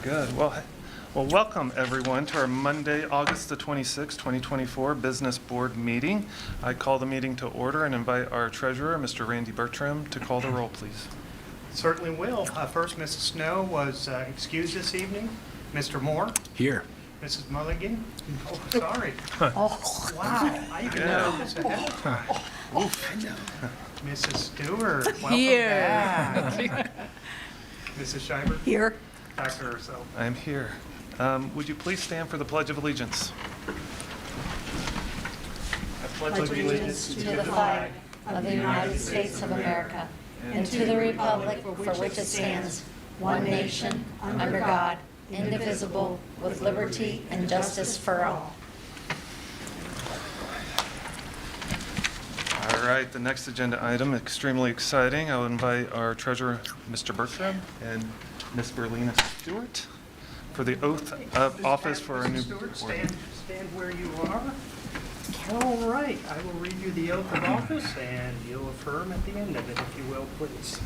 good. Well, welcome everyone to our Monday, August the 26th, 2024 Business Board meeting. I call the meeting to order and invite our treasurer, Mr. Randy Bertram, to call the roll, please. Certainly will. First, Mrs. Snow was excused this evening. Mr. Moore? Here. Mrs. Mulligan? Oh, sorry. Oh, wow. I even know this ahead of time. Oof. Mrs. Stewart, welcome Here. back. Mrs. Schreiber? Here. Dr. Urso? I am here. Would you please stand for the Pledge of Allegiance? I pledge allegiance to the flag of the United States of America and to the republic for which it stands, one nation, under God, indivisible, with liberty and justice for all. All right, the next agenda item, extremely exciting. I will invite our treasurer, Mr. Bertram, and Ms. Berlina Stewart for the oath of office for our new Mrs. board. Stewart, stand where you are. All right, I will read you the oath of office, and you'll affirm at the end of it, if you will, please.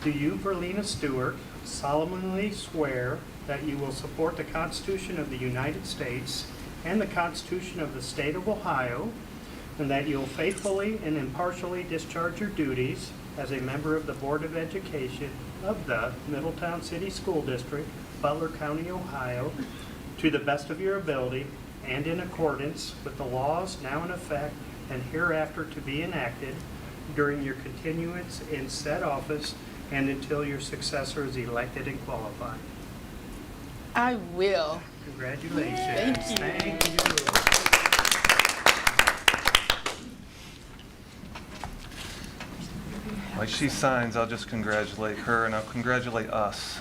Do you, Berlina Stewart, solemnly swear that you will support the Constitution of the United States and the Constitution of the State of Ohio, and that you will faithfully and impartially discharge your duties as a member of the Board of Education of the Middletown City School District, Butler County, Ohio, to the best of your ability and in accordance with the laws now in effect and hereafter to be enacted during your continuance in said office and until your successor is elected and qualified? I will. Congratulations. Thank you. Thank you. Like she signs, I'll just congratulate her and I'll congratulate us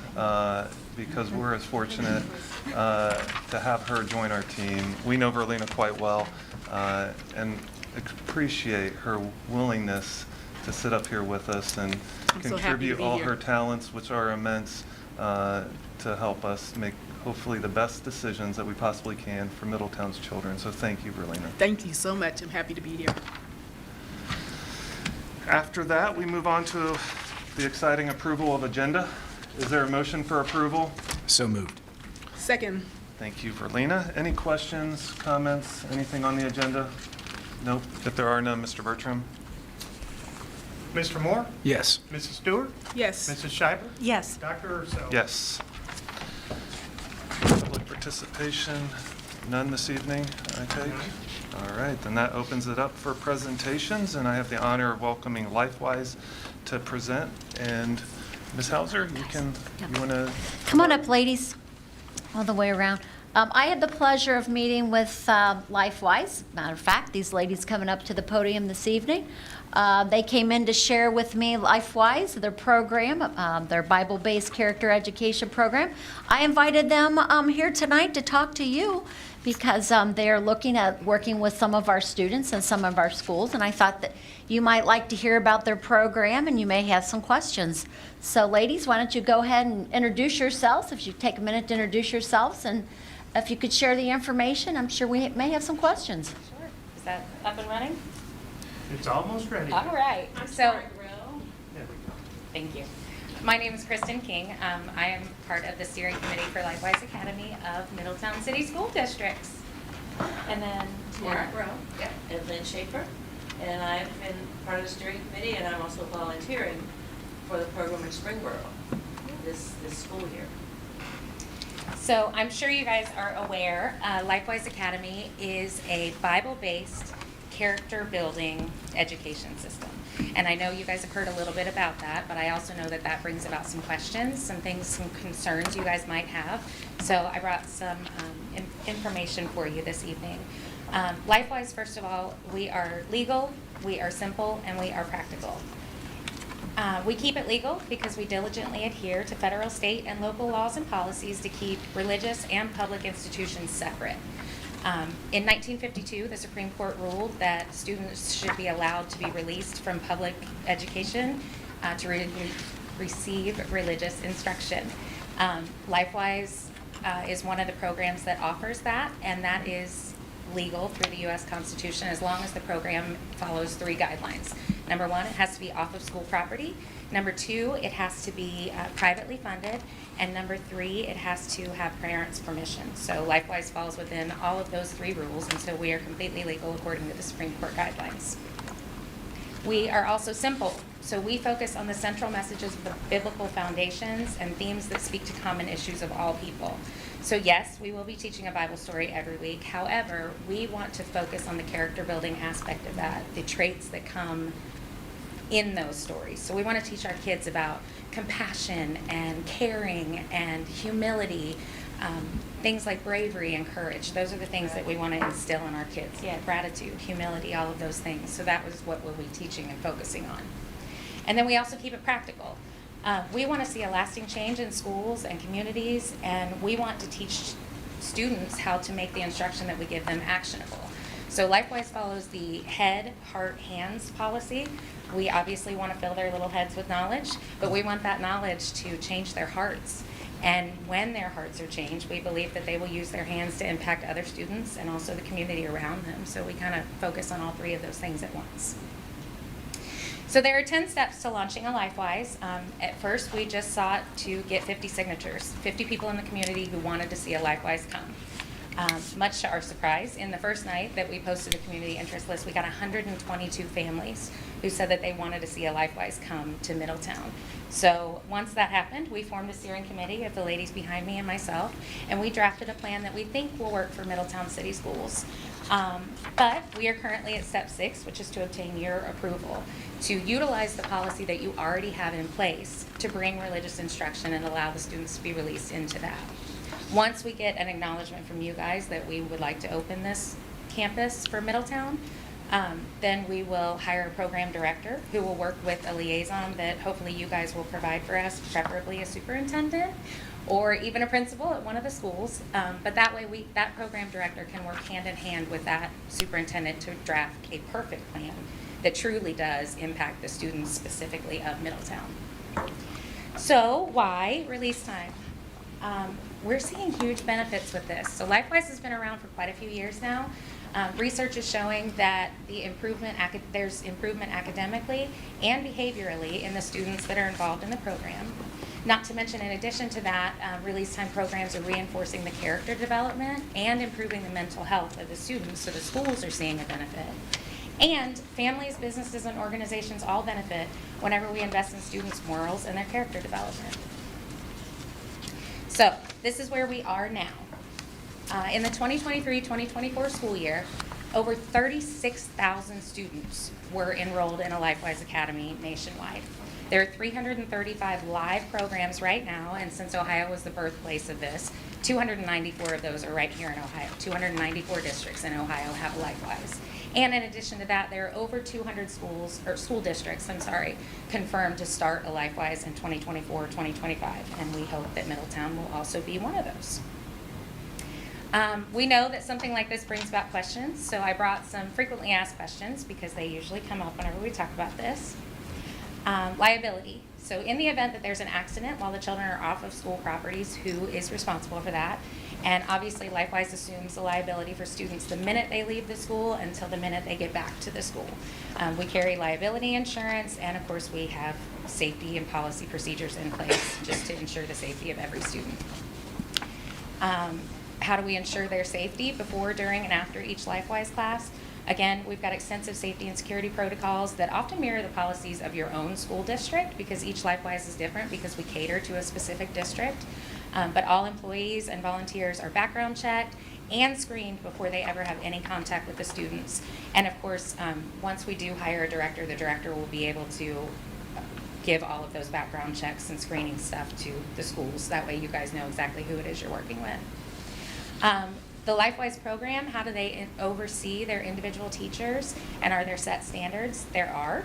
because we're as fortunate to have her join our team. We know Verlina quite well and appreciate her willingness to sit up here with us and I'm so happy to contribute be all here. her talents, which are immense, to help us make hopefully the best decisions that we possibly can for Middletown's children. So thank you, Verlina. Thank you so much. I'm happy to be here. After that, we move on to the exciting approval of agenda. Is there a motion for approval? So moved. Second. Thank you, Verlina. Any questions, comments, anything on the agenda? Nope. If there are none, Mr. Bertram? Mr. Moore? Yes. Mrs. Stewart? Yes. Mrs. Schreiber? Yes. Dr. Urso? Yes. Public participation, none this evening, I take? All right, then that opens it up for presentations, and I have the honor of welcoming LifeWise to present. And Ms. Hauser, you want to? Come on up, ladies, all the way around. I had the pleasure of meeting with LifeWise. Matter of fact, these ladies coming up to the podium this evening. They came in to share with me LifeWise, their program, their Bible-based character education program. I invited them here tonight to talk to you because they are looking at working with some of our students in some of our schools, and I thought that you might like to hear about their program and you may have some questions. So ladies, why don't you go ahead and introduce yourselves, if you take a minute to introduce yourselves, and if you could share the information, I'm sure we may have some questions. Sure. Is that up and running? It's almost ready. All right. There we go. Thank you. My name is Kristen King. I am part of the steering committee for LifeWise Academy of Middletown City School Districts. And then Tamara Rowe, and Lynn Schaefer, and I've been part of the steering committee, and I'm also volunteering for the program in Springboro this school year. So I'm sure you guys are aware, LifeWise Academy is a Bible-based character building education system. And I know you guys have heard a little bit about that, but I also know that that brings about some questions, some things, some concerns you guys might have. So I brought some information for you this evening. LifeWise, first of all, we are legal, we are simple, and we are practical. We keep it legal because we diligently adhere to federal, state, and local laws and policies to keep religious and public institutions separate. In 1952, the Supreme Court ruled that students should be allowed to be released from public education to receive religious instruction. LifeWise is one of the programs that offers that, and that is legal through the U.S. Constitution as long as the program follows 3 guidelines. Number one, it has to be off of school property. Number two, it has to be privately funded. And number three, it has to have parents' permission. So LifeWise falls within all of those three rules, and so we are completely legal according to the Supreme Court guidelines. We are also simple, so we focus on the central messages of the biblical foundations and themes that speak to common issues of all people. So yes, we will be teaching a Bible story every week. However, we want to focus on the character building aspect of that, the traits that come in those stories. So we want to teach our kids about compassion and caring and humility, things like bravery and courage. Those are the things that we want to instill in our kids. Yeah, gratitude, humility, all of those things. So that was what we'll be teaching and focusing on. And then we also keep it practical. We want to see a lasting change in schools and communities, and we want to teach students how to make the instruction that we give them actionable. So LifeWise follows the head, heart, hands policy. We obviously want to fill their little heads with knowledge, but we want that knowledge to change their hearts. And when their hearts are changed, we believe that they will use their hands to impact other students and also the community around them. So we kind of focus on all three of those things at once. So there are 10 steps to launching a LifeWise. At first, we just sought to get 50 signatures, 50 people in the community who wanted to see a LifeWise come. Much to our surprise, in the first night that we posted a community interest list, we got 122 families who said that they wanted to see a LifeWise come to Middletown. So once that happened, we formed a steering committee of the ladies behind me and myself, and we drafted a plan that we think will work for Middletown City Schools. But we are currently at step 6, which is to obtain your approval to utilize the policy that you already have in place to bring religious instruction and allow the students to be released into that. Once we get an acknowledgement from you guys that we would like to open this campus for Middletown, then we will hire a program director who will work with a liaison that hopefully you guys will provide for us, preferably a superintendent or even a principal at one of the schools. But that way that program director can work hand in hand with that superintendent to draft a perfect plan that truly does impact the students specifically of Middletown. So why release time? We're seeing huge benefits with this. So LifeWise has been around for quite a few years now. Research is showing that there's improvement academically and behaviorally in the students that are involved in the program. Not to mention, in addition to that, release time programs are reinforcing the character development and improving the mental health of the students, so the schools are seeing a benefit. And families, businesses, and organizations all benefit whenever we invest in students' morals and their character development. So this is where we are now. In the 2023-2024 school year, over 36,000 students were enrolled in a LifeWise Academy nationwide. There are 335 live programs right now, and since Ohio was the birthplace of this, 294 of those are right here in Ohio. 294 districts in Ohio have a LifeWise. And in addition to that, there are over 200 school districts, confirmed to start a LifeWise in 2024-2025, and we hope that Middletown will also be one of those. We know that something like this brings about questions, so I brought some frequently asked questions because they usually come up whenever we talk about this. Liability. So in the event that there's an accident while the children are off of school properties, who is responsible for that? And obviously LifeWise assumes the liability for students the minute they leave the school until the minute they get back to the school. We carry liability insurance, and of course we have safety and policy procedures in place just to ensure the safety of every student. How do we ensure their safety before, during, and after each LifeWise class? Again, we've got extensive safety and security protocols that often mirror the policies of your own school district, because each LifeWise is different because we cater to a specific district. But all employees and volunteers are background checked and screened before they ever have any contact with the students. And of course, once we do hire a director, the director will be able to give all of those background checks and screening stuff to the schools. That way you guys know exactly who it is you're working with. The LifeWise program, how do they oversee their individual teachers, and are there set standards? There are.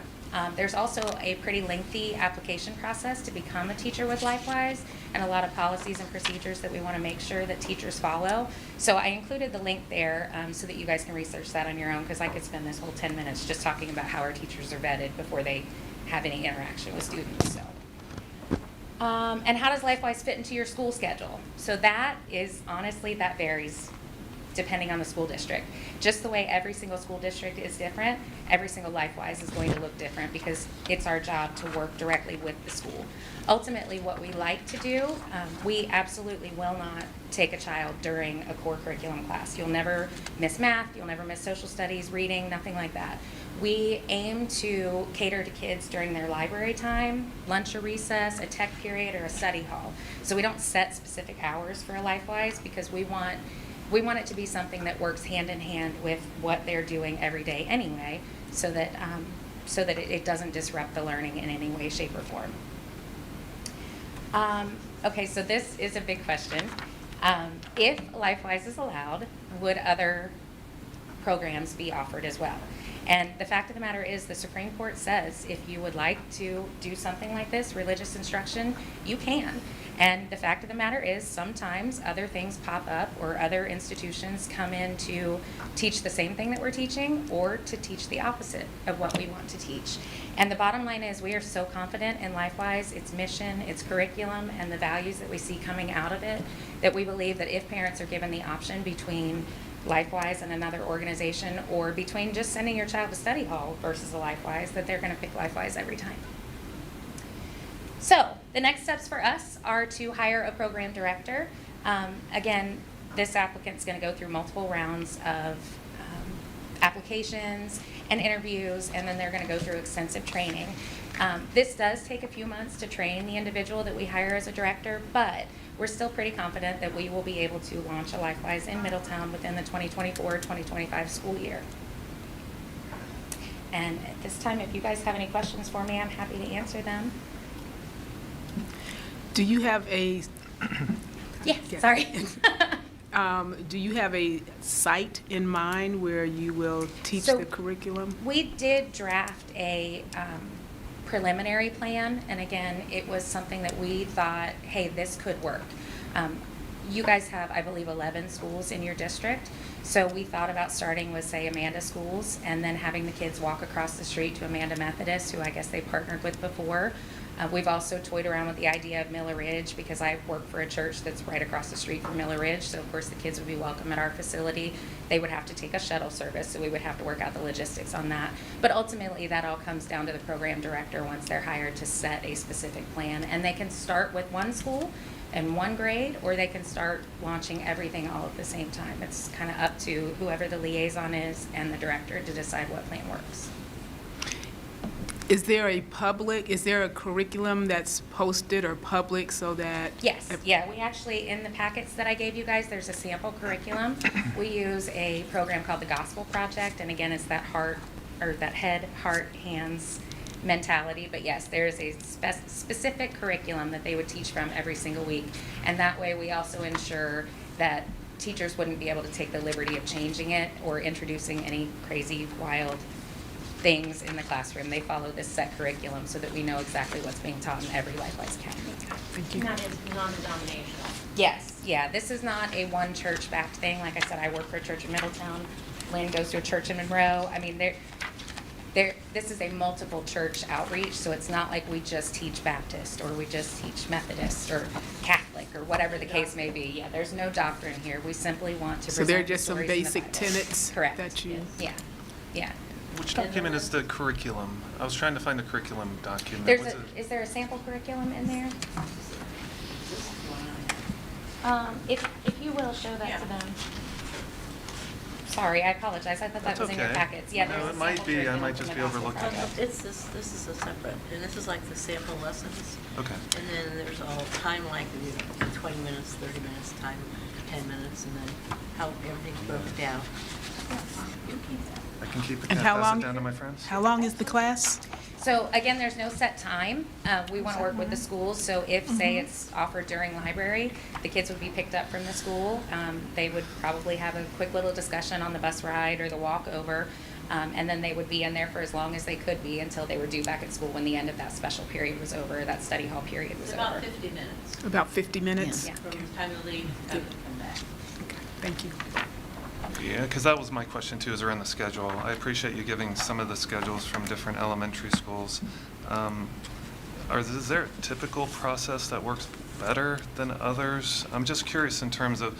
There's also a pretty lengthy application process to become a teacher with LifeWise, and a lot of policies and procedures that we want to make sure that teachers follow. So I included the link there so that you guys can research that on your own, because I could spend this whole 10 minutes just talking about how our teachers are vetted before they have any interaction with students. So. And how does LifeWise fit into your school schedule? So that is, honestly, that varies depending on the school district. Just the way every single school district is different, every single LifeWise is going to look different because it's our job to work directly with the school. Ultimately, what we like to do, we absolutely will not take a child during a core curriculum class. You'll never miss math, you'll never miss social studies, reading, nothing like that. We aim to cater to kids during their library time, lunch or recess, a tech period, or a study hall. So we don't set specific hours for a LifeWise because we want it to be something that works hand in hand with what they're doing every day anyway, so that it doesn't disrupt the learning in any way, shape, or form. Okay, so this is a big question. If LifeWise is allowed, would other programs be offered as well? And the fact of the matter is the Supreme Court says if you would like to do something like this, religious instruction, you can. And the fact of the matter is sometimes other things pop up or other institutions come in to teach the same thing that we're teaching or to teach the opposite of what we want to teach. And the bottom line is we are so confident in LifeWise, its mission, its curriculum, and the values that we see coming out of it, that we believe that if parents are given the option between LifeWise and another organization, or between just sending your child to study hall versus a LifeWise, that they're going to pick LifeWise every time. So the next steps for us are to hire a program director. Again, this applicant's going to go through multiple rounds of applications and interviews, and then they're going to go through extensive training. This does take a few months to train the individual that we hire as a director, but we're still pretty confident that we will be able to launch a LifeWise in Middletown within the 2024-2025 school year. And at this time, if you guys have any questions for me, I'm happy to answer them. Do you have a, Yeah, sorry. do you have a site in mind where you will teach So- the curriculum? We did draft a preliminary plan, and again, it was something that we thought, hey, this could work. You guys have, I believe, 11 schools in your district, so we thought about starting with, say, Amanda Schools, and then having the kids walk across the street to Amanda Methodist, who I guess they partnered with before. We've also toyed around with the idea of Miller Ridge because I work for a church that's right across the street from Miller Ridge. So, of course, the kids would be welcome at our facility. They would have to take a shuttle service, so we would have to work out the logistics on that. But ultimately, that all comes down to the program director once they're hired to set a specific plan. And they can start with one school and one grade, or they can start launching everything all at the same time. It's kind of up to whoever the liaison is and the director to decide what plan works. Is there a curriculum that's posted or public so that? Yes, yeah, we actually, in the packets that I gave you guys, there's a sample curriculum. We use a program called the Gospel Project, and again, it's that head, heart, hands mentality. But yes, there is a specific curriculum that they would teach from every single week. And that way we also ensure that teachers wouldn't be able to take the liberty of changing it or introducing any crazy, wild things in the classroom. They follow this set curriculum so that we know exactly what's being taught in every LifeWise Academy. Thank you. Not as non-denominational. Yes, yeah, this is not a one church backed thing. Like I said, I work for a church in Middletown. Lynn goes to a church in Monroe. I mean, this is a multiple church outreach, so it's not like we just teach Baptist or we just teach Methodist or Catholic or whatever the case may be. Yeah, there's no doctrine here. We simply want to So present they're the just some stories in the basic Bible. tenets Correct. that you. Yeah, yeah. Which document is the curriculum? I was trying to find the curriculum document. Is there a sample curriculum in there? If you will, show that to them. Sorry, I apologize. I thought that That's was in your okay. packets. Yeah, No, there's a it might sample be. I curriculum might from just the be Gospel overlooking it. Project. It's this is a separate, and this is like the sample lessons. Okay. And then there's all time, like 20 minutes, 30 minutes, time, 10 minutes, and then how everything's broken down. I can keep it. And Can I how pass long? it down to my friends? How long is the class? So again, there's no set time. We want to work with the schools. So if, say, Mm-hmm. it's offered during library, the kids would be picked up from the school. They would probably have a quick little discussion on the bus ride or the walk over. And then they would be in there for as long as they could be until they were due back at school when the end of that special period was over, that study hall period was It's over. about 50 minutes About 50 minutes? Yeah. from the time to leave to come back. Okay, thank you. Yeah, because that was my question too, is around the schedule. I appreciate you giving some of the schedules from different elementary schools. Is there a typical process that works better than others? I'm just curious in terms of,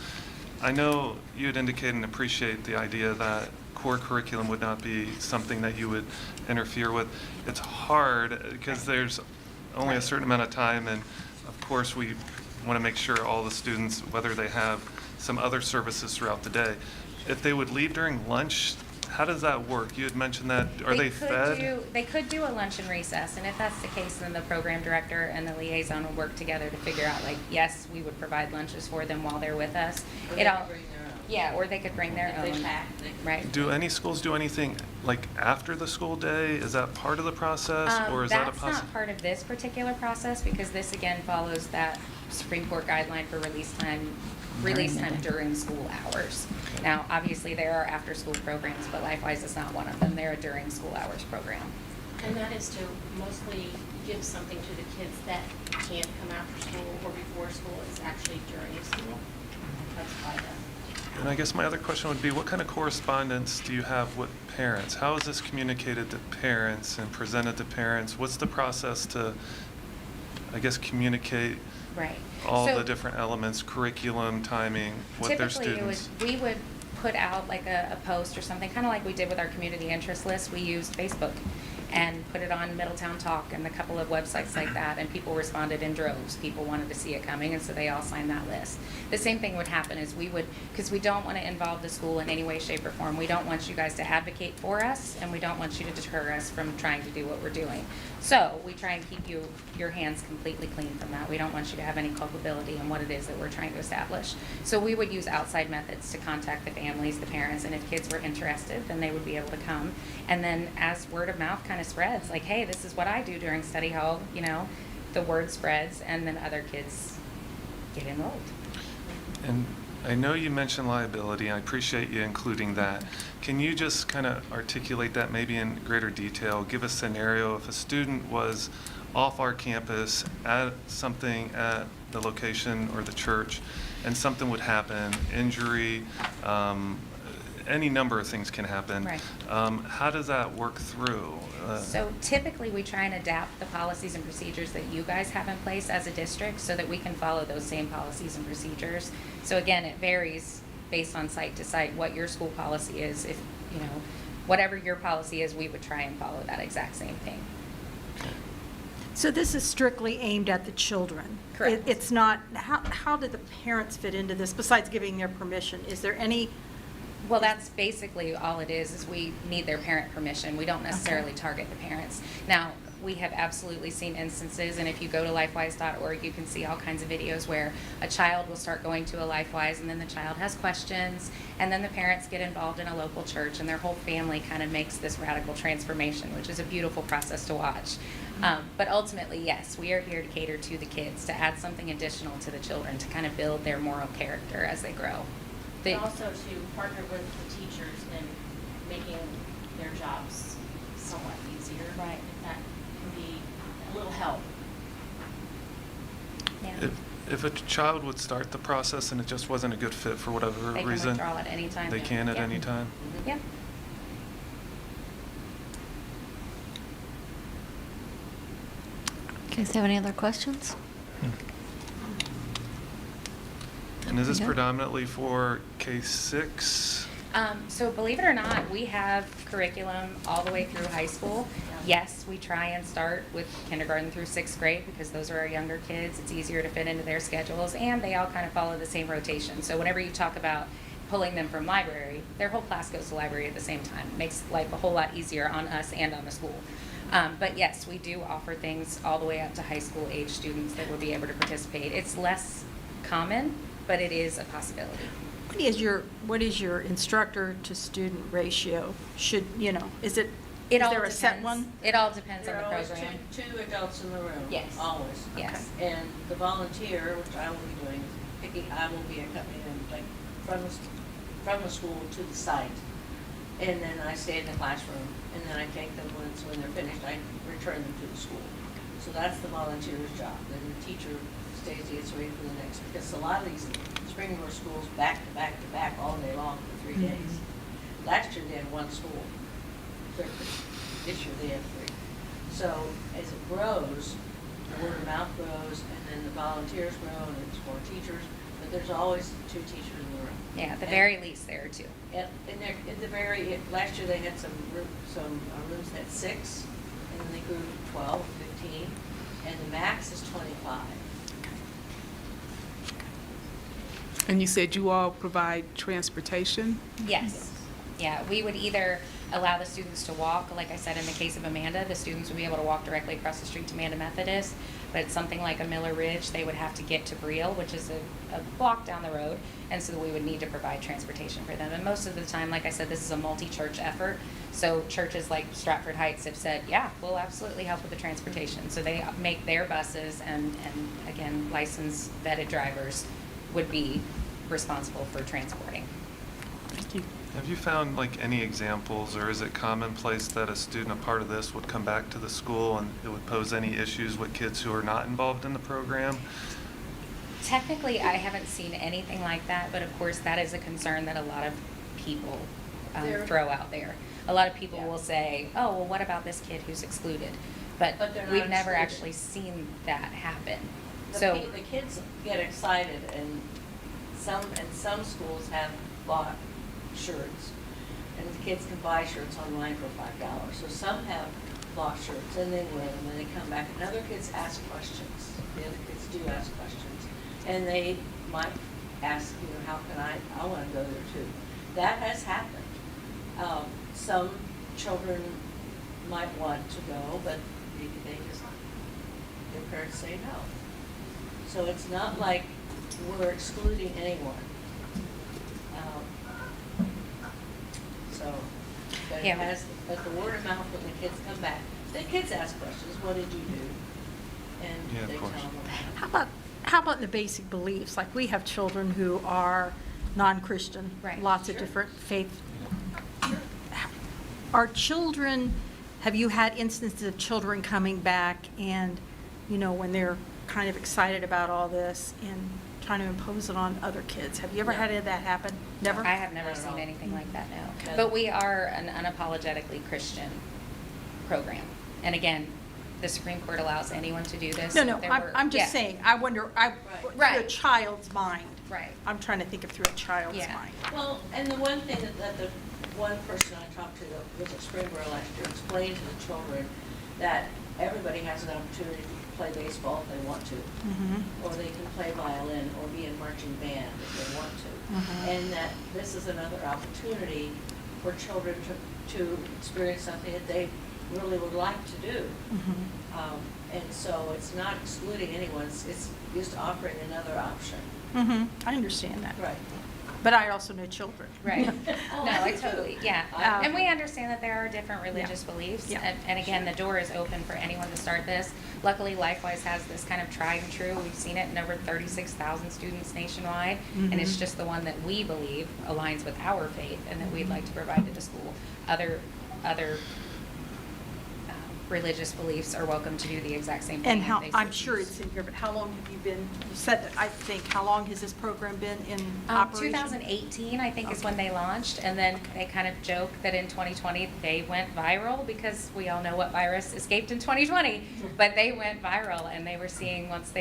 I know you had indicated and appreciate the idea that core curriculum would not be something that you would interfere with. It's hard because there's only a certain amount of time, and of course we want to make sure all the students, whether they have some other services throughout the day, if they would leave during lunch, how does that work? You had mentioned that, are they fed? They could do a lunch and recess, and if that's the case, then the program director and the liaison will work together to figure out, like, yes, we would provide lunches for them while they're with us. Or they could bring their own. Yeah, or they could bring their If own. they pack, they could. Right. Do any schools do anything like after the school day? Is that part of the process, or is that a That's possibility? not part of this particular process, because this again follows that Supreme Court guideline for release time during school hours. Okay. Now, obviously, there are after-school programs, but LifeWise is not one of them. They're a during school hours program. And that is to mostly give something to the kids that can't come after school or before school. It's actually during school. That's why that. And I guess my other question would be, what kind of correspondence do you have with parents? How is this communicated to parents and presented to parents? What's the process to, I guess, communicate Right. all So the different elements, curriculum, timing, with their students? Typically, we would put out like a post or something, kind of like we did with our community interest list. We used Facebook and put it on Middletown Talk and a couple of websites like that, and people responded in droves. People wanted to see it coming, and so they all signed that list. The same thing would happen is we would, because we don't want to involve the school in any way, shape, or form. We don't want you guys to advocate for us, and we don't want you to deter us from trying to do what we're doing. So we try and keep your hands completely clean from that. We don't want you to have any culpability in what it is that we're trying to establish. So we would use outside methods to contact the families, the parents, and if kids were interested, then they would be able to come. And then as word of mouth kind of spreads, like, hey, this is what I do during study hall, you know, the word spreads, and then other kids get enrolled. And I know you mentioned liability. I appreciate you including that. Can you just kind of articulate that maybe in greater detail? Give a scenario if a student was off our campus at something at the location or the church, and something would happen, injury, any number of things can happen. Right. How does that work through? So typically, we try and adapt the policies and procedures that you guys have in place as a district so that we can follow those same policies and procedures. So again, it varies based on site to site what your school policy is. If, you know, whatever your policy is, we would try and follow that exact same thing. So this is strictly aimed at the children? Correct. It's not, how do the parents fit into this, besides giving their permission? Is there any? Well, that's basically all it is we need their parent permission. We don't necessarily target the parents. Now, we have absolutely seen instances, and if you go to lifewise.org, you can see all kinds of videos where a child will start going to a LifeWise, and then the child has questions, and then the parents get involved in a local church, and their whole family kind of makes this radical transformation, which is a beautiful process to watch. But ultimately, yes, we are here to cater to the kids, to add something additional to the children, to kind of build their moral character as they grow. And also to partner with the teachers in making their jobs somewhat easier. Right. If that can be a little help. Yeah. If a child would start the process and it just wasn't a good fit for whatever They can reason, withdraw at any time. they can at Yeah. any time? Yeah. Okay, so have any other questions? And is this Yeah. predominantly for K-6? So believe it or not, we have curriculum all the way through high school. Yes, we try and start with kindergarten through 6th grade because those are our younger kids. It's easier to fit into their schedules, and they all kind of follow the same rotation. So whenever you talk about pulling them from library, their whole class goes to library at the same time. It makes life a whole lot easier on us and on the school. But yes, we do offer things all the way up to high school age students that would be able to participate. It's less common, but it is a possibility. What is your instructor to student ratio? Should, you know, is It all there a set depends. one? It all depends on There the are always program. two adults in the room. Yes. Always. Yes. And the volunteer, which I will be doing, I will be accompanying them, like, from the school to the site. And then I stay in the classroom, and then I take them when they're finished, I return them to the school. So that's the volunteer's job. Then the teacher stays the way for the next, because a lot of these Springboro schools back to back to back all day long for 3 days. Last year they had one school. This year they have 3. So as it grows, the word of mouth grows, and then the volunteers grow, and it's more teachers, but there's always 2 teachers in the room. Yeah, at the And- very least, there are 2. And last year they had some rooms that had 6, and then they grew to 12, 15, and the max is 25. And you said you all provide transportation? Yes. Yeah, we would either allow the students to walk, like I said, in the case of Amanda, the students would be able to walk directly across the street to Amanda Methodist, but something like a Miller Ridge, they would have to get to Brielle, which is a block down the road, and so we would need to provide transportation for them. And most of the time, like I said, this is a multi-church effort, so churches like Stratford Heights have said, yeah, we'll absolutely help with the transportation. So they make their buses, and again, licensed vetted drivers would be responsible for transporting. Thank you. Have you found like any examples, or is it commonplace that a student, a part of this, would come back to the school and it would pose any issues with kids who are not involved in the program? Technically, I haven't seen anything like that, but of course, that is a concern that a lot of people throw out there. A lot of people Yeah. will say, oh, well, what about this kid who's excluded? But But they're not we've never excluded. actually seen that happen. The So, the kids get excited, and some schools have bought shirts, and the kids can buy shirts online for $5. So some have bought shirts, and they wear them, and they come back, and other kids ask questions. The other kids do ask questions, and they might ask, how can I want to go there too. That has happened. Some children might want to go, but they just, their parents say no. So it's not like we're excluding anyone. But it Yeah. but the word of mouth when the kids come back, the kids ask questions, what did you do? And Yeah, of they tell course. them. How about the basic beliefs? Like, we have children who are non-Christian, Right. lots of Sure. different faiths. Are children, have you had instances of children coming back and, when they're kind of excited about all this and trying to impose it on other kids? Have you ever No. had any of that happen? Never? I have never Not at seen all. anything like that, no. No. But we are an unapologetically Christian program. And again, the Supreme Court allows anyone to do this. No, no, There were- I'm just yeah. saying, I wonder, through a Right. child's mind. Right. I'm trying to think of through a child's Yeah. mind. Well, and the one thing that the one person I talked to that was at Springboro last year explained to the children that everybody has an opportunity to play baseball if they want to, Mhm. or they can play violin or be in marching band if they want to. Mhm. And that this is another opportunity for children to experience something that they really would like to do. Mhm. And so it's not excluding anyone, it's just offering another option. Mhm. I understand that. Right. But I also know children. Right. Oh, No, I I do too. totally, yeah. Um, And we understand that there are different religious beliefs. Yeah. And again, the door is open for anyone to start this. Luckily, LifeWise has this kind of tried and true. We've seen it in over 36,000 students nationwide. And it's Mhm. just the one that we believe aligns with our faith and that we'd like to provide to the school. Other religious beliefs are welcome to do the exact same thing. And if how, they so I'm sure choose. it's in here, but how long have you been, you said that, I think, how long has this program been in operation? 2018, I think, is Okay. when they launched, and then they kind of joke that in 2020 they went viral because we all know what virus escaped in 2020, but they went viral, and they were seeing once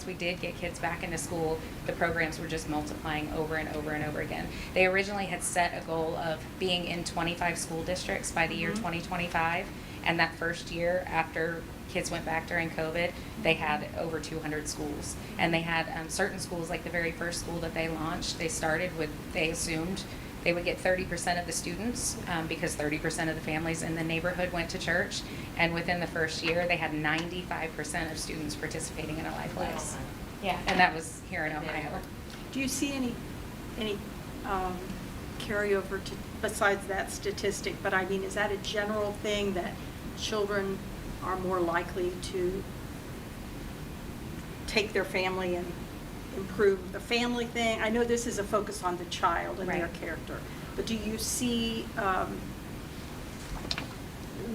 we did get kids back into school, the programs were just multiplying over and over and over again. They originally had set a goal of being in 25 school districts by the year 2025. And that first year, after kids went back during COVID, they had over 200 schools. And they had certain schools, like the very first school that they launched, they assumed they would get 30% of the students because 30% of the families in the neighborhood went to church. And within the first year, they had 95% of students participating in a LifeWise. Yeah, and that was here in Ohio. Do you see any carryover to, besides that statistic, but I mean, is that a general thing that children are more likely to take their family and improve the family thing? I know this is a focus on the child and their Right. character, but do you see,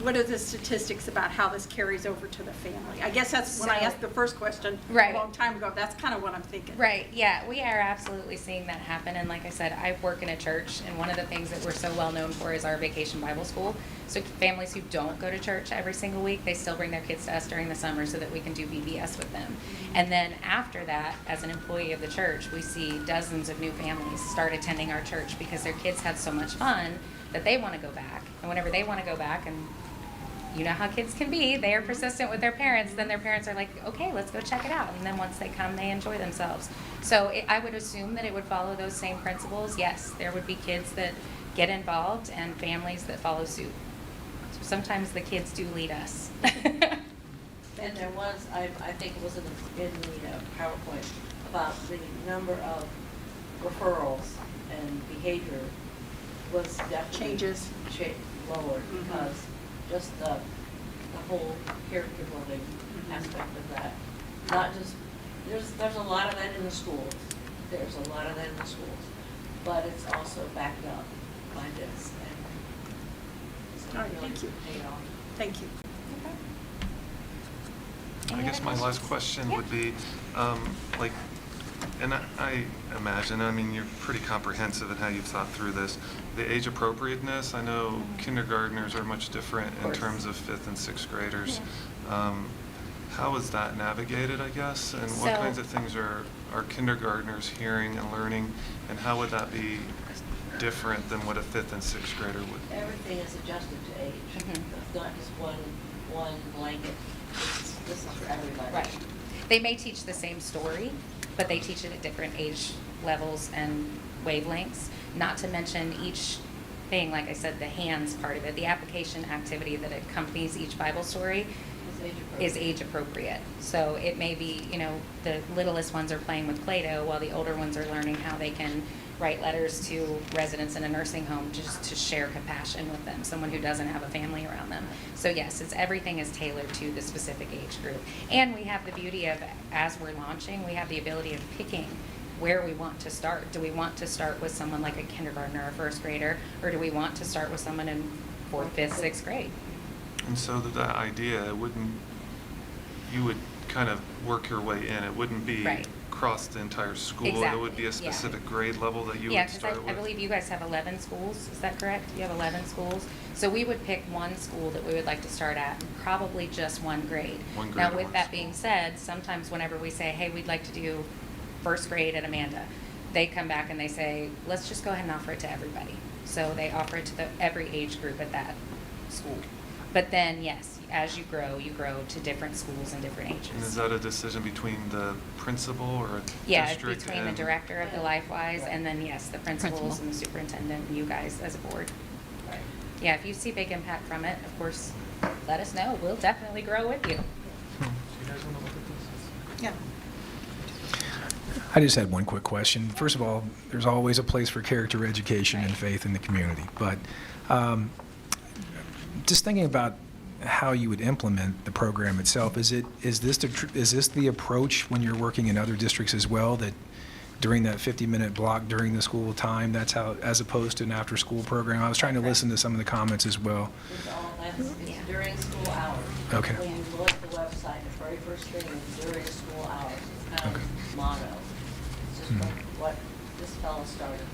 what are the statistics about how this carries over to the family? I guess that's when I So- asked the first question Right. a long time ago. That's kind of what I'm thinking. Right, yeah, we are absolutely seeing that happen, and like I said, I work in a church, and one of the things that we're so well known for is our Vacation Bible School. So families who don't go to church every single week, they still bring their kids to us during the summer so that we can do VBS with them. And then after that, as an employee of the church, we see dozens of new families start attending our church because their kids had so much fun that they want to go back. And whenever they want to go back, and you know how kids can be, they are persistent with their parents, then their parents are like, okay, let's go check it out. And then once they come, they enjoy themselves. So I would assume that it would follow those same principles. Yes, there would be kids that get involved and families that follow suit. So sometimes the kids do lead us. And there was, I think it was in the PowerPoint, about the number of referrals and behavior was definitely Changes. Lowered because just the whole character building aspect of that. Not just, there's a lot of that in the schools. There's a lot of that in the schools. But it's also backed up by this. And it's All right, really thank you. paid off. Thank you. Any I guess other my last questions? question Yeah. would be, like, and I imagine, I mean, you're pretty comprehensive in how you've thought through this. The age appropriateness, I know kindergartners are much different in course. terms of 5th and 6th graders. How is that navigated, I guess? And what So- kinds of things are kindergartners hearing and learning? And how would that be different than what a 5th and 6th grader would? Everything is adjusted to age. Mhm. It's not just one blanket. This is for everybody. Right. They may teach the same story, but they teach it at different age levels and wavelengths. Not to mention each thing, like I said, the hands part of it, the application activity that accompanies each Bible story It's age appropriate. is age appropriate. So it may be, the littlest ones are playing with Play-Doh while the older ones are learning how they can write letters to residents in a nursing home just to share compassion with them, someone who doesn't have a family around them. So yes, everything is tailored to the specific age group. And we have the beauty of, as we're launching, we have the ability of picking where we want to start. Do we want to start with someone like a kindergartner or first grader, or do we want to start with someone in 4th, 5th, 6th grade? And so that idea, you would kind of work your way in. It wouldn't be Right. across the entire school. It Exactly, would be a yeah. specific grade level that you Yeah, would because start I with. believe you guys have 11 schools, is that correct? You have 11 schools? So we would pick one school that we would like to start at, and probably just one grade. One grade Now, at with one that school. being said, sometimes whenever we say, hey, we'd like to do first grade at Amanda, they come back and they say, let's just go ahead and offer it to everybody. So they offer it to every age group at that school. But then, yes, as you grow to different schools and different ages. And is that a decision between the principal or a Yeah, it's district? between the and- director of the LifeWise and then, yes, the principals Principal. and the superintendent and you guys as a board. Right. Yeah, if you see big impact from it, of course, let us know. We'll definitely grow with you. You guys want to look at this? Yeah. I just had one quick question. First of all, there's always a place for character education and Right. faith in the community. But just thinking about how you would implement the program itself, is this the approach when you're working in other districts as well, that during that 50-minute block during the school time, that's how, as opposed to an after-school program? I was trying to listen to some of the comments as well. It's Yeah. during school hours. Okay. When you look at the website, the very first thing is during school hours. It's kind Okay. of motto. It's just what this fellow started.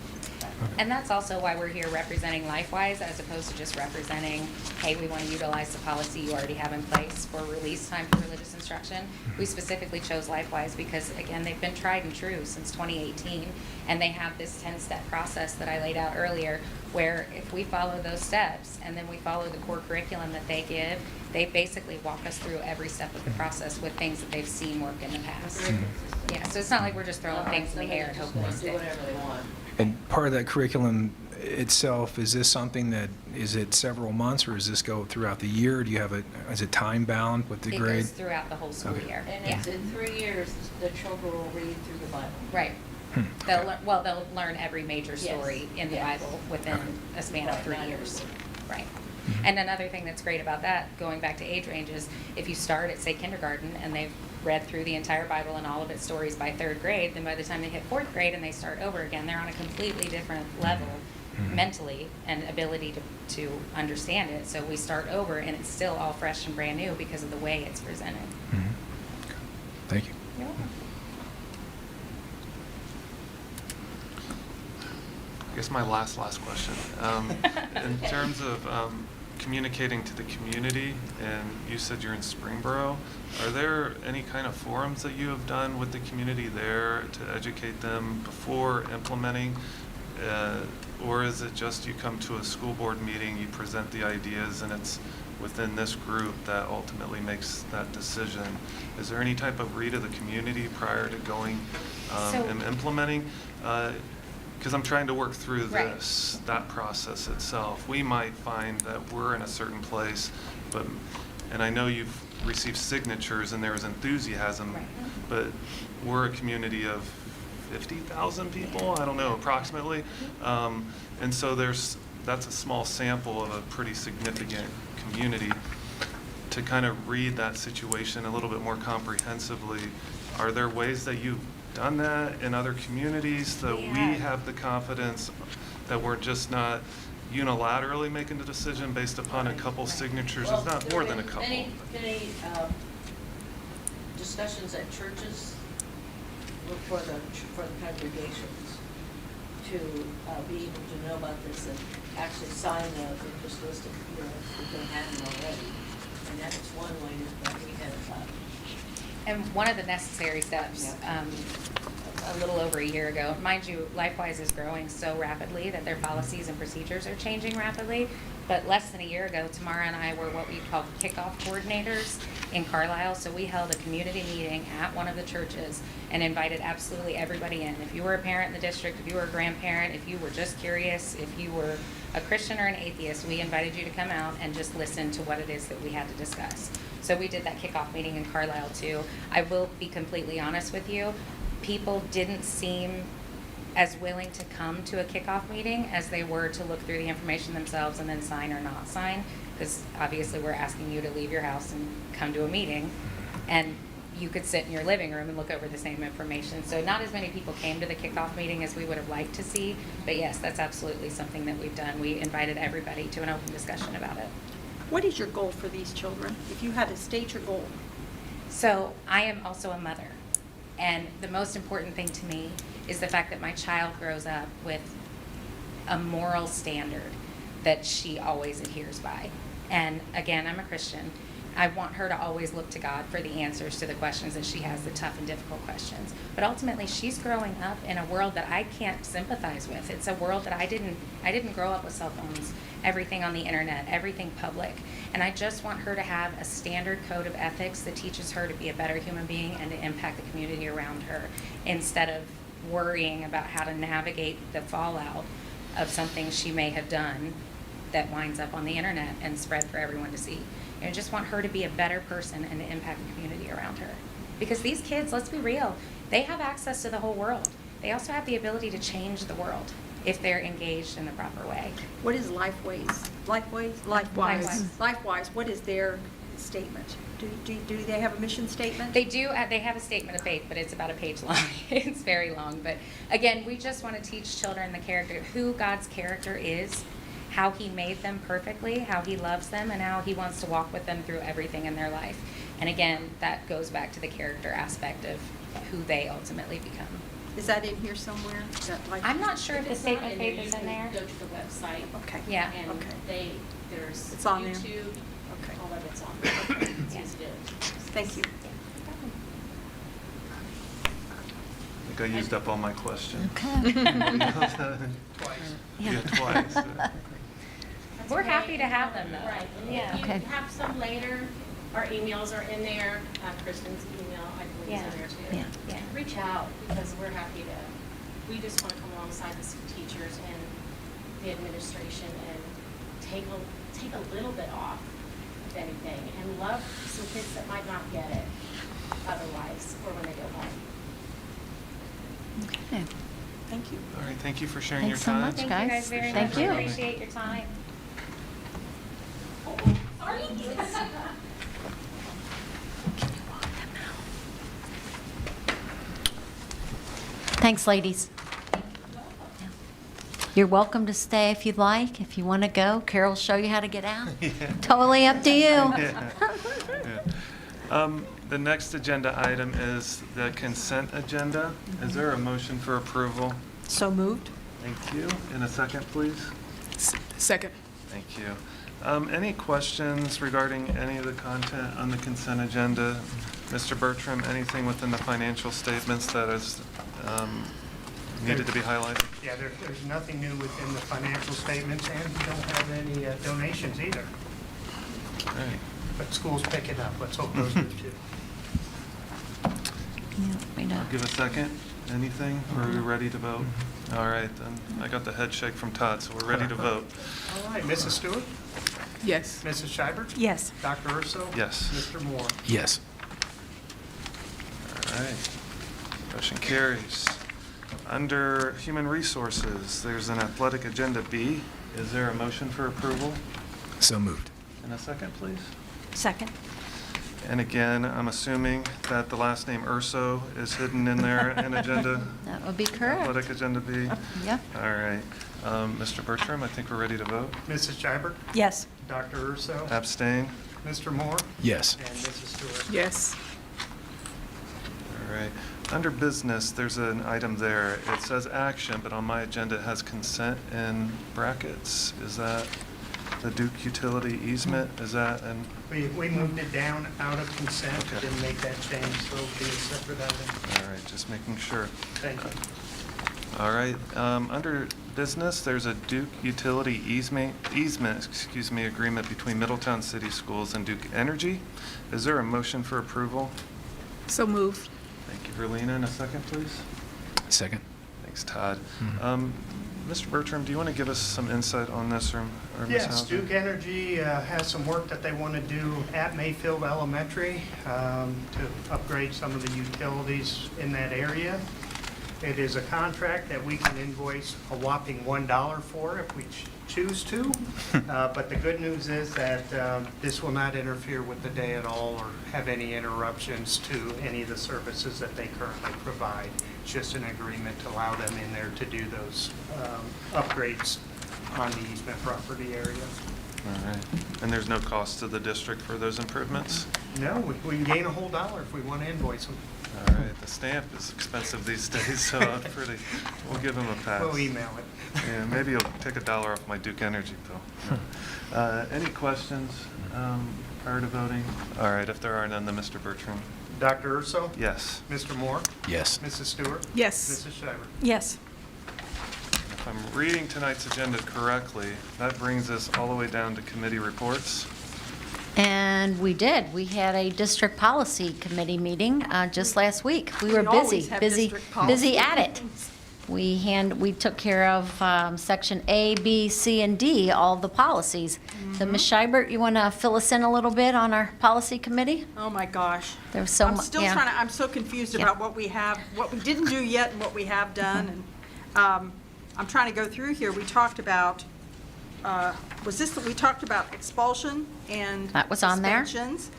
And that's also why we're here representing LifeWise as opposed to just representing, hey, we want to utilize the policy you already have in place for release time for religious instruction. We specifically chose LifeWise because, again, they've been tried and true since 2018, and they have this 10-step process that I laid out earlier, where if we follow those steps and then we follow the core curriculum that they give, they basically walk us through every step of the process with things that they've seen work in the past. Very consistent. Yeah, so it's not like we're just throwing things in the Somebody air and just hoping they wants to do stick. whatever they want. And part of that curriculum itself, is this something that, is it several months, or does this go throughout the year? Do you have is it time-bound with the It grade? goes throughout the whole school Okay. year. And Yeah. it's in 3 years, the children will read through the Bible. Right. Okay. They'll learn every major Yes. story in the Yes. Bible within a span of Right, 3 not years. every Right. And another thing that's great about that, going back to age ranges, if you start at, say, kindergarten and they've read through the entire Bible and all of its stories by 3rd grade, then by the time they hit 4th grade and they start over again, they're on a completely different level mentally and ability to understand it. So we start over and it's still all fresh and brand new because of the way it's presented. Mhm. Okay. Thank you. You're welcome. I guess my last question. In terms of communicating to the community, and you said you're in Springboro. Are there any kind of forums that you have done with the community there to educate them before implementing? Or is it just you come to a school board meeting, you present the ideas, and it's within this group that ultimately makes that decision? Is there any type of read of the community prior to going and implementing? Because I'm trying to work through Right. that process itself. We might find that we're in a certain place, and I know you've received signatures and there is enthusiasm, Right. but we're a community of 50,000 people, I don't know, approximately. And so that's a small sample of a pretty significant community. To kind of read that situation a little bit more comprehensively, are there ways that you've done that in other communities so that we have the confidence that we're just not unilaterally making the decision based upon a couple signatures? It's not more than a couple. Any discussions at churches for the congregations to be able to know about this and actually sign the interest list if they hadn't already? And that was one way that we had And one of the necessary steps, a little over a year ago, mind you, LifeWise is growing so rapidly that their policies and procedures are changing rapidly. But less than a year ago, Tamara and I were what we call kickoff coordinators in Carlisle. So we held a community meeting at one of the churches and invited absolutely everybody in. If you were a parent in the district, if you were a grandparent, if you were just curious, if you were a Christian or an atheist, we invited you to come out and just listen to what it is that we had to discuss. So we did that kickoff meeting in Carlisle too. I will be completely honest with you. People didn't seem as willing to come to a kickoff meeting as they were to look through the information themselves and then sign or not sign, because obviously we're asking you to leave your house and come to a meeting, and you could sit in your living room and look over the same information. So not as many people came to the kickoff meeting as we would have liked to see, but yes, that's absolutely something that we've done. We invited everybody to an open discussion about it. What is your goal for these children? If you had to state your goal. So I am also a mother, and the most important thing to me is the fact that my child grows up with a moral standard that she always adheres by. And again, I'm a Christian. I want her to always look to God for the answers to the questions that she has, the tough and difficult questions. But ultimately, she's growing up in a world that I can't sympathize with. It's a world that I didn't grow up with cell phones, everything on the internet, everything public. And I just want her to have a standard code of ethics that teaches her to be a better human being and to impact the community around her, instead of worrying about how to navigate the fallout of something she may have done that winds up on the internet and spread for everyone to see. And I just want her to be a better person and to impact the community around her. Because these kids, let's be real, they have access to the whole world. They also have the ability to change the world if they're engaged in the proper way. What is LifeWise? LifeWise, what is their statement? Do they have a mission statement? They do, they have a statement of faith, but it's about a page long. It's very long. But again, we just want to teach children the character, who God's character is, how he made them perfectly, how he loves them, and how he wants to walk with them through everything in their life. And again, that goes back to the character aspect of who they ultimately become. Is that in here somewhere? I'm not sure if the It's statement not of in there. faith is You in can there. Go to the website. Okay. Yeah. And Okay. there's It's on there? YouTube, Okay. all of it's on there. It's Yeah. easy to. Thank you. I think I used up all my questions. Okay. Twice. Yeah. Yeah, twice. That's We're great. happy to have them, though. Right. And Yeah. if Okay. you have some later, our emails are in there. Kristen's email, I believe, is in there too. Yeah. Yeah. Reach out, because we're happy to, we just want to come alongside the teachers and the administration and take a little bit off of anything and love some kids that might not get it otherwise or when they go home. Okay. Thank you. All right, thank you for sharing your Thanks so time. much, Thank guys. you guys very Thank much. you. I appreciate your time. Thanks, ladies. You're welcome to stay if you'd like. If you want to go, Carol will show you how to get out. Totally up to you. Yeah. The next agenda item is the consent agenda. Is there a motion for approval? So moved? Thank you. In a second, please. Second. Thank you. Any questions regarding any of the content on the consent agenda? Mr. Bertram, anything within the financial statements that is needed to be highlighted? Yeah, there's nothing new within the financial statements, and we don't have any donations either. All right. But school's picking up. Let's hope those do too. I'll give a second. Anything? Or are we ready to vote? All right, then. I got the head shake from Todd, so we're ready to vote. All right, Mrs. Stewart? Yes. Mrs. Scheibert? Yes. Dr. Urso? Yes. Mr. Moore? Yes. All right. Motion carries. Under Human Resources, there's an athletic agenda B. Is there a motion for approval? So moved. In a second, please. Second. And again, I'm assuming that the last name Urso is hidden in there in agenda? That would be correct. Athletic agenda B? Yeah. All right. Mr. Bertram, I think we're ready to vote. Mrs. Scheibert? Yes. Dr. Urso? Abstain? Mr. Moore? Yes. And Mrs. Stewart? Yes. All right. Under business, there's an item there. It says action, but on my agenda it has consent in brackets. Is that the Duke utility easement? Is that, and We moved it down out of consent, Okay. didn't make that change, so it'll be a separate item. all right, just making sure. Thank you. All right, under business, there's a Duke utility easement, agreement between Middletown City Schools and Duke Energy. Is there a motion for approval? So moved. Thank you, Verlina. In a second, please. Second. Thanks, Todd. Mr. Bertram, do you want to give us some insight on this, or Ms. Yes, Hauser? Duke Energy has some work that they want to do at Mayfield Elementary to upgrade some of the utilities in that area. It is a contract that we can invoice a whopping $1 for if we choose to. But the good news is that this will not interfere with the day at all or have any interruptions to any of the services that they currently provide. It's just an agreement to allow them in there to do those upgrades on the easement property area. All right. And there's no cost to the district for those improvements? No, we can gain a whole $1 if we want to invoice them. All right, the stamp is expensive these days, so we'll give him a pass. We'll email it. Yeah, maybe he'll take $1 off my Duke Energy bill. Any questions prior to voting? All right, if there are none, then Mr. Bertram. Dr. Urso? Yes. Mr. Moore? Yes. Mrs. Stewart? Yes. Mrs. Scheibert? Yes. If I'm reading tonight's agenda correctly, that brings us all the way down to committee reports. And we did. We had a district policy committee meeting just last week. We were We always busy, have busy, district policy busy at it. meetings. We took care of section A, B, C, and D, all the policies. So Ms. Scheibert, you want to fill us in a little bit on our policy committee? Oh, my gosh. There was so I'm mu- still yeah. I'm so confused Yeah. about what we have, what we didn't do yet and what we have done. And I'm trying to go through here. We talked about, we talked about expulsion and That was on there. suspensions.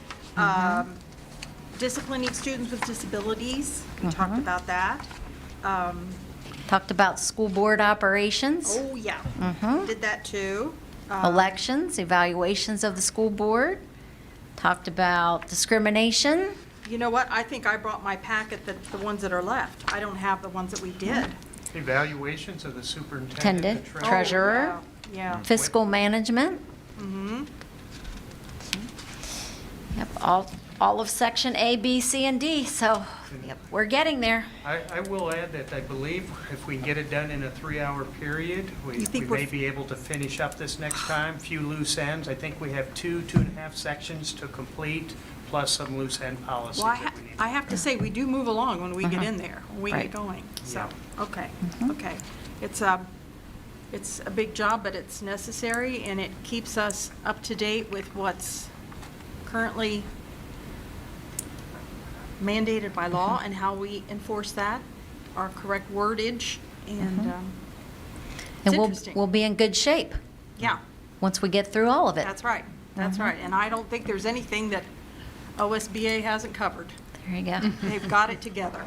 Disciplining students with disabilities. We talked about that. Talked about school board operations, Oh, yeah. Did that too. elections, evaluations of the school board. Talked about discrimination. You know what? I think I brought my packet, the ones that are left. I don't have the ones that we did. Evaluations of the superintendent, Attendant, the Oh, treasurer. Yeah. Fiscal management. Yep, all of section A, B, C, and D, so, yep, we're getting there. I will add that I believe if we can get it done in a 3-hour period, we You think may we're- be able to finish up this next time. Few loose ends. I think we have 2.5 sections to complete, plus some loose end policies Well, that we need. I have to say, we do move along when we get in there, when we Right. get going. So, Yeah. okay, okay. It's a big job, but it's necessary, and it keeps us up to date with what's currently mandated by law and how we enforce that, our correct wordage, and it's And interesting. we'll be in good shape Yeah, once we get through all of it. that's right, that's right. And I don't think there's anything that OSBA hasn't covered. There you go. They've got it together.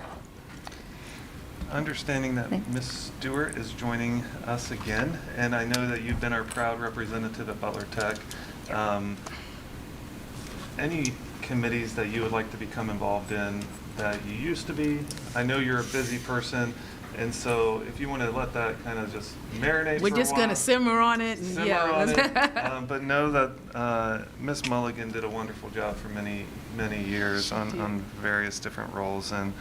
Understanding that Ms. Stewart is joining us again, and I know that you've been our proud representative at Butler Tech. Any committees that you would like to become involved in that you used to be? I know you're a busy person, And so if you want to let that kind of just marinate for a We're just while, gonna simmer on it and, simmer yeah. on it. But know that Ms. Mulligan did a wonderful job for many, many years on various different roles. And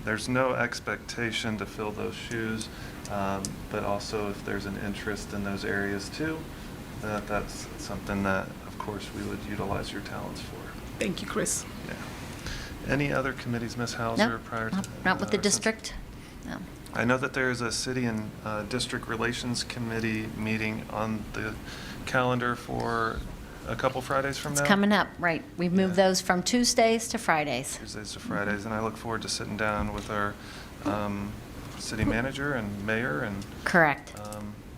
there's no expectation to fill those shoes, but also if there's an interest in those areas too, that's something that, of course, we would utilize your talents for. Thank you, Chris. Yeah. Any other committees, Ms. Hauser, prior to? Not with the since- district, no. I know that there's a city and district relations committee meeting on the calendar for a couple Fridays from now. It's coming up, right. We've moved Yeah. those from Tuesdays to Fridays. Tuesdays to Fridays, and I look forward to sitting down with our city manager and mayor and. Correct.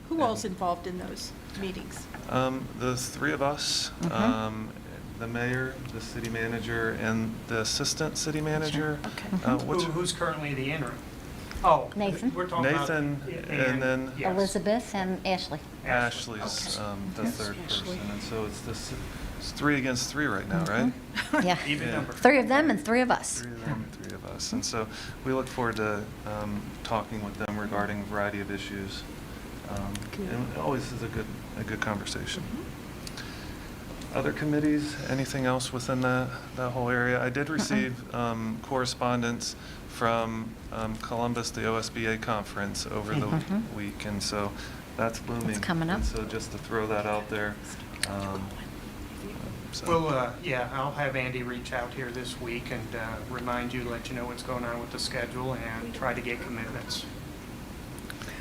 Who and, all's involved in those meetings? The three of us, the mayor, the city manager, and the assistant city manager. Okay. What's Who's currently the interim? Oh. Nathan. We're talking about. Nathan, and then Yes. Elizabeth and Ashley. Ashley's the third person, and so it's 3 against 3 right now, right? Yeah. Even Yeah. number. 3 of them and 3 of us. 3 of them, 3 of us, and so we look forward to talking with them regarding a variety of issues. And it always is a good conversation. Other committees, anything else within that whole area? I did receive correspondence from Columbus, the OSBA conference over the week, and so that's booming. It's coming up. And so just to throw that out there. So- Well, yeah, I'll have Andy reach out here this week and remind you, let you know what's going on with the schedule and try to get commitments.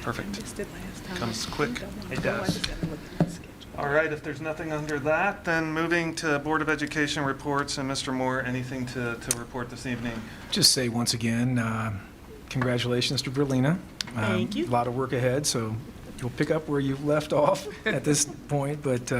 Perfect. Missed it last time. Comes quick. It does. All right, if there's nothing under that, then moving to Board of Education reports, and Mr. Moore, anything to report this evening? Just say once again, congratulations to Berlina. Thank you. A lot of work ahead, so you'll pick up where you left off at this point, but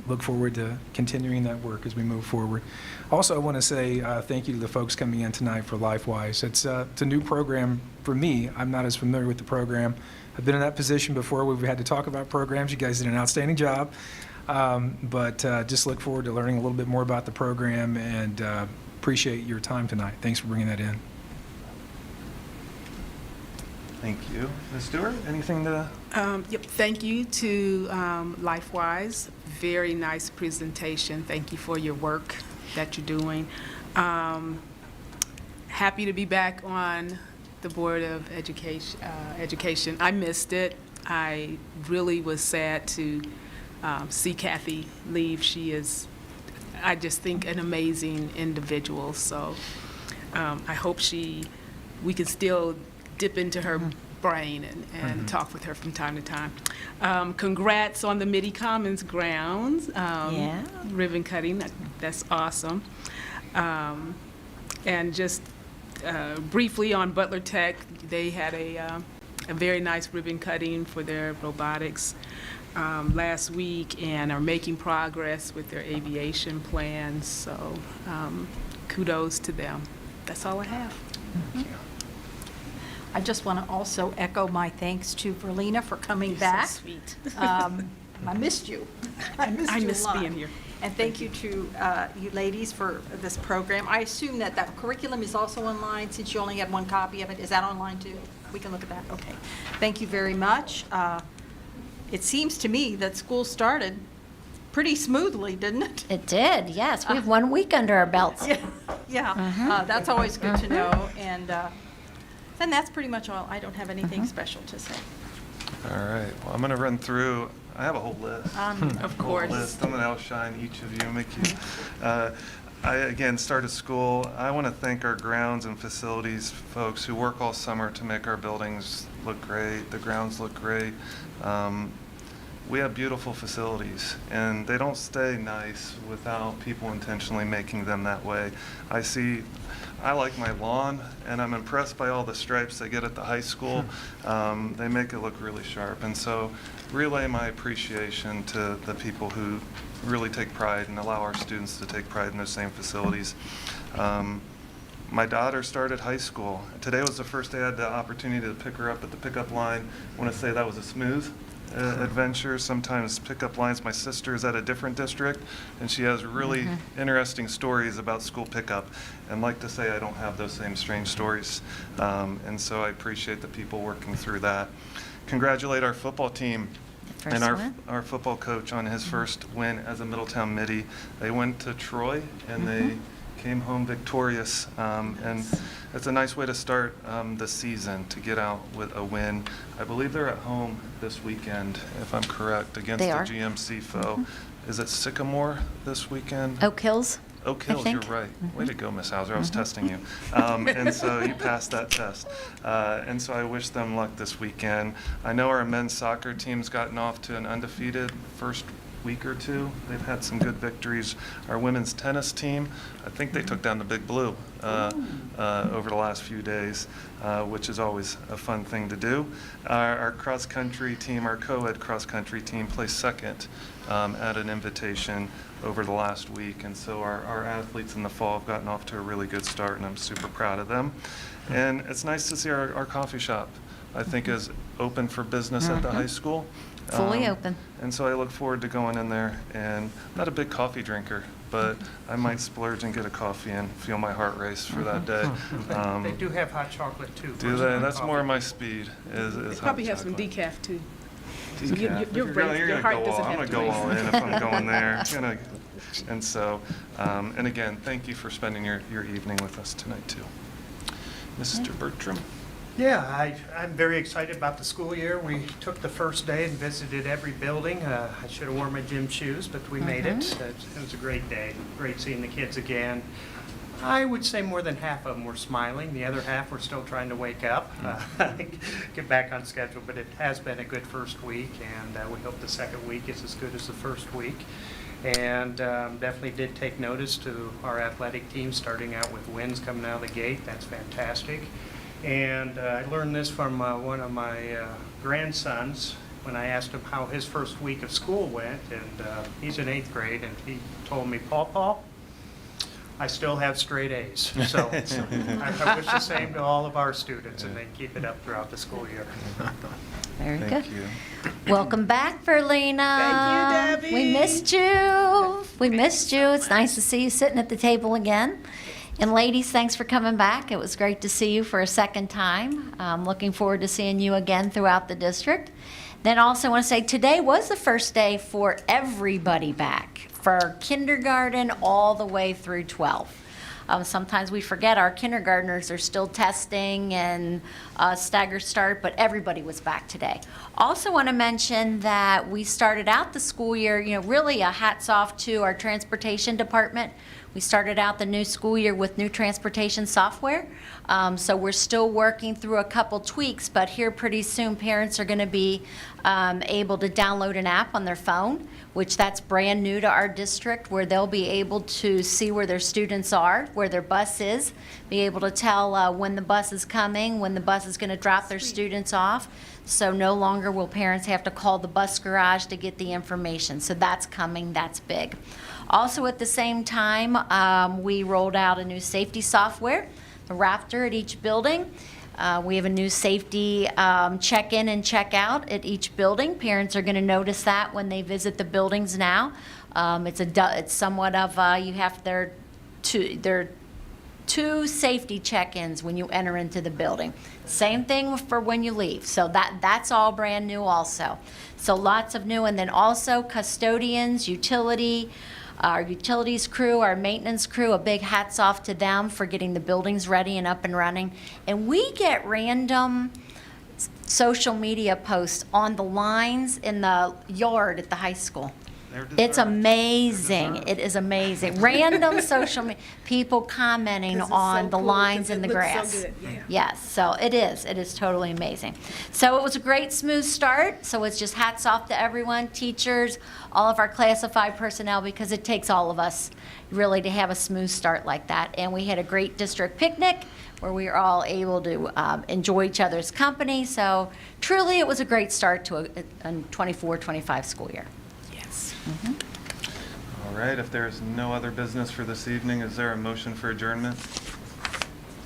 look forward to continuing that work as we move forward. Also, I want to say thank you to the folks coming in tonight for LifeWise. It's a new program for me. I'm not as familiar with the program. I've been in that position before where we've had to talk about programs. You guys did an outstanding job. But just look forward to learning a little bit more about the program and appreciate your time tonight. Thanks for bringing that in. Thank you. Ms. Stewart, anything to? Yep, thank you to LifeWise. Very nice presentation. Thank you for your work that you're doing. Happy to be back on the Board of Education. I missed it. I really was sad to see Kathy leave. She is, I just think, an amazing individual. So I hope we can still dip into her brain and talk with her from time to time. Congrats on the Midi Commons grounds. Yeah. Ribbon cutting, that's awesome. And just briefly on Butler Tech, they had a very nice ribbon cutting for their robotics last week and are making progress with their aviation plans. So kudos to them. That's all I have. I just want to also echo my thanks to Verlina for coming You're back. so sweet. I missed you. I missed I you a miss lot. being here. And thank you to you ladies for this program. I assume that that curriculum is also online, since you only have one copy of it. Is that online too? We can look at that? Okay. Thank you very much. It seems to me that school started pretty smoothly, didn't it? It did, yes. We have 1 week under our belts. Yeah, that's always good to know. And then that's pretty much all. I don't have anything special to say. All right, well, I'm going to run through, I have a whole list. Of course. Whole list. I'm going to outshine each of you, make you. I, again, started school. I want to thank our grounds and facilities folks who work all summer to make our buildings look great, the grounds look great. We have beautiful facilities, and they don't stay nice without people intentionally making them that way. I like my lawn, and I'm impressed by all the stripes they get at the high school. They make it look really sharp, and so relay my appreciation to the people who really take pride and allow our students to take pride in those same facilities. My daughter started high school. Today was the first day I had the opportunity to pick her up at the pickup line. I want to say that was a smooth adventures, sometimes pickup lines. My sister is at a different district, and she has really interesting stories about school pickup. And like to say, I don't have those same strange stories. And so I appreciate the people working through that. Congratulate our football team First and win. our football coach on his first win as a Middletown Midi. They went to Troy, and they came home victorious. And it's a nice way to start the season, to get out with a win. I believe they're at home this weekend, if I'm correct, against They the are. GMC foe. Is it Sycamore this weekend? Oak Hills? Oak I Hills, you're think. right. Way to go, Miss Hauser. I was testing you. And so you passed that test. And so I wish them luck this weekend. I know our men's soccer team's gotten off to an undefeated first week or two. They've had some good victories. Our women's tennis team, I think they took down the Big Blue over the last few days, which is always a fun thing to do. Our cross-country team, our co-ed cross-country team, placed second at an invitation over the last week, and so our athletes in the fall have gotten off to a really good start, and I'm super proud of them. And it's nice to see our coffee shop, I think, is open for business at the high school. Fully open. And so I look forward to going in there, and I'm not a big coffee drinker, but I might splurge and get a coffee and feel my heart race for that day. They do have hot chocolate too. Do they? That's more my speed, is They hot probably have some chocolate. decaf too. Decaf. Your If you're brain- you're your gonna heart go doesn't all- I'm have gonna to go all race. in if I'm going there. And so, and again, thank you for spending your evening with us tonight, too. Mr. Bertram? Yeah, I'm very excited about the school year. We took the first day and visited every building. I should have worn my gym shoes, but we made it. It was a great day. Great seeing the kids again. I would say more than half of them were smiling. The other half were still trying to wake up, get back on schedule. But it has been a good first week, and we hope the second week is as good as the first week. And definitely did take notice to our athletic team starting out with wins coming out of the gate. That's fantastic. And I learned this from one of my grandsons when I asked him how his first week of school went. And he's in 8th grade, and he told me, Paw, I still have straight A's. So I wish the same to all of our students, and they keep it up throughout the school year. Very good. Thank you. Welcome back, Verlena. Thank you, Debbie. We missed you. We missed you. It's nice to see you sitting at the table again. And ladies, thanks for coming back. It was great to see you for a second time. Looking forward to seeing you again throughout the district. Then also want to say today was the first day for everybody back, for kindergarten all the way through 12. Sometimes we forget our kindergartners are still testing and stagger start, but everybody was back today. Also want to mention that we started out the school year, really a hats off to our transportation department. We started out the new school year with new transportation software. So we're still working through a couple tweaks, but here pretty soon parents are going to be able to download an app on their phone, which that's brand new to our district, where they'll be able to see where their students are, where their bus is, be able to tell when the bus is coming, when the bus is going to drop their students off. So no longer will parents have to call the bus garage to get the information. So that's coming, that's big. Also at the same time, we rolled out a new safety software, the Raptor at each building. We have a new safety check-in and check-out at each building. Parents are going to notice that when they visit the buildings now. It's somewhat of you have there are two safety check-ins when you enter into the building. Same thing for when you leave. So that's all brand new also. So lots of new, and then also custodians, our utilities crew, our maintenance crew, a big hats off to them for getting the buildings ready and up and running. And we get random social media posts on the lines in the yard at the high school. It's amazing. It is amazing. Random social media, people commenting 'Cause it's so on the cool, lines 'cause in it the looks so grass. good, yeah. Yes, so it is. It is totally amazing. So it was a great, smooth start. So it's just hats off to everyone, teachers, all of our classified personnel, because it takes all of us really to have a smooth start like that. And we had a great district picnic where we were all able to enjoy each other's company. So truly, it was a great start to a 24-25 school year. Yes. All right, if there's no other business for this evening, is there a motion for adjournment?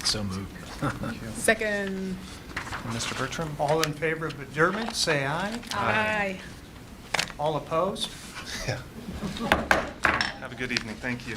So moved. Thank you. Second. And Mr. Bertram? All in favor of adjournment, say aye. Aye. All opposed? Yeah. Have a good evening. Thank you.